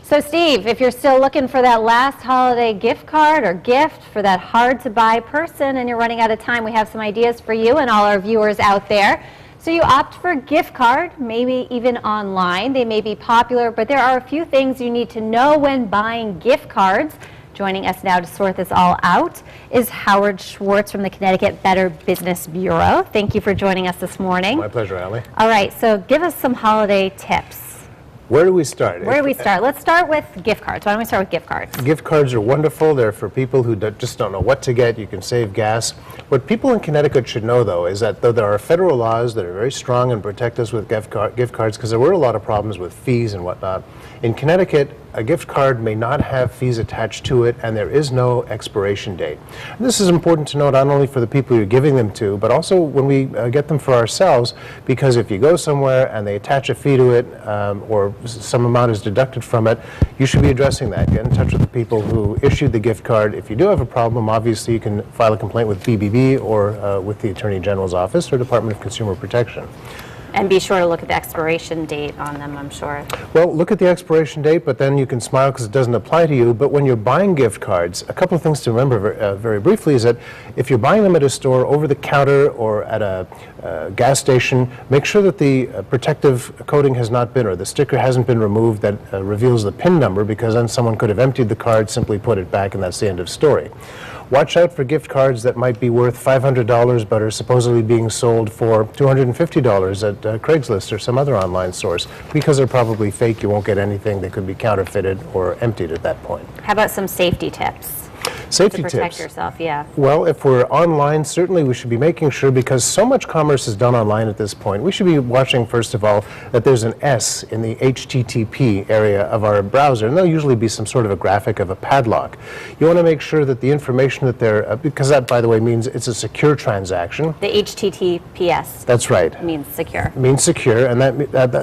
So Steve, if you're still looking for that last holiday gift card or gift for that hard-to-buy person and you're running out of time, we have some ideas for you and all our viewers out there. So you opt for a gift card, maybe even online. They may be popular, but there are a few things you need to know when buying gift cards. Joining us now to sort this all out is Howard Schwartz from the Connecticut Better Business Bureau. Thank you for joining us this morning. My pleasure, Allie. All right, so give us some holiday tips. Where do we start? Let's start with gift cards. Why don't we start with gift cards? Gift cards are wonderful. They're for people who just don't know what to get. You can save gas. What people in Connecticut should know, though, is that though there are federal laws that are very strong and protect us with gift cards, because there were a lot of problems with fees and whatnot, in Connecticut, a gift card may not have fees attached to it, and there is no expiration date. And this is important to know not only for the people you're giving them to, but also when we get them for ourselves, because if you go somewhere and they attach a fee to it, or some amount is deducted from it, you should be addressing that. Get in touch with the people who issued the gift card. If you do have a problem, obviously you can file a complaint with BBB or with the Attorney General's Office or Department of Consumer Protection. And be sure to look at the expiration date on them, I'm sure. Well, look at the expiration date, but then you can smile because it doesn't apply to you. But when you're buying gift cards, a couple of things to remember very briefly is that if you're buying them at a store, over the counter, or at a gas station, make sure that the protective coating has not been, or the sticker hasn't been removed that reveals the PIN number, because then someone could have emptied the card, simply put it back, and that's the end of story. Watch out for gift cards that might be worth $500 but are supposedly being sold for $250 at Craigslist or some other online source. Because they're probably fake, you won't get anything. They could be counterfeited or emptied at that point. How about some safety tips? Safety tips. To protect yourself, yeah. Well, if we're online, certainly we should be making sure, because so much commerce is done online at this point, we should be watching, first of all, that there's an S in the HTTP area of our browser, and there'll usually be some sort of a graphic of a padlock. You want to make sure that the information that they're, because that, by the way, means it's a secure transaction. The HTTPS. That's right. Means secure. Means secure, and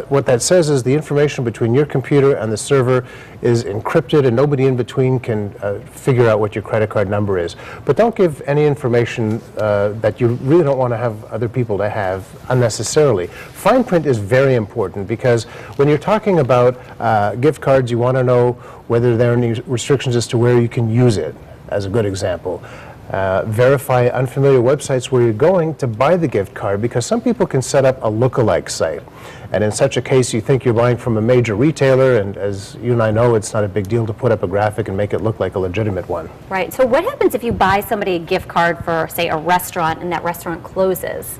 what that says is the information between your computer and the server is encrypted, and nobody in between can figure out what your credit card number is. But don't give any information that you really don't want to have other people to have unnecessarily. Fine print is very important, because when you're talking about gift cards, you want to know whether there are any restrictions as to where you can use it, as a good example. Verify unfamiliar websites where you're going to buy the gift card, because some people can set up a look-alike site. And in such a case, you think you're buying from a major retailer, and as you and I know, it's not a big deal to put up a graphic and make it look like a legitimate one. Right. So what happens if you buy somebody a gift card for, say, a restaurant, and that restaurant closes?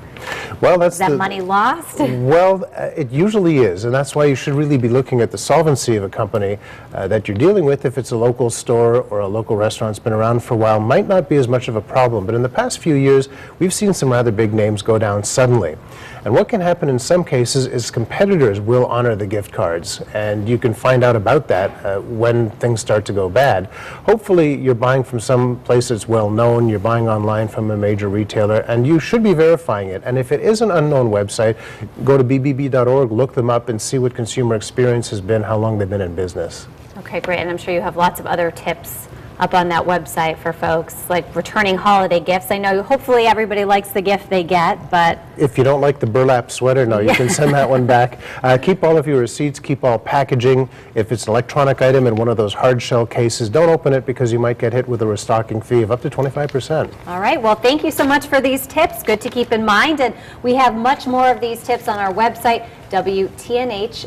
Well, that's Is that money lost? Well, it usually is, and that's why you should really be looking at the solvency of a company that you're dealing with. If it's a local store or a local restaurant that's been around for a while, might not be as much of a problem. But in the past few years, we've seen some rather big names go down suddenly. And what can happen in some cases is competitors will honor the gift cards, and you can find out about that when things start to go bad. Hopefully you're buying from some place that's well known, you're buying online from a major retailer, and you should be verifying it. And if it is an unknown website, go to bbb.org, look them up, and see what consumer experience has been, how long they've been in business. Okay, great. And I'm sure you have lots of other tips up on that website for folks, like returning holiday gifts. I know hopefully everybody likes the gift they get, but if you don't like the burlap sweater, no, you can send that one back. Keep all of your receipts, keep all packaging. If it's an electronic item in one of those hard shell cases, don't open it, because you might get hit with a restocking fee of up to 25%. All right, well, thank you so much for these tips. Good to keep in mind, and we have much more of these tips on our website, WTNH.com.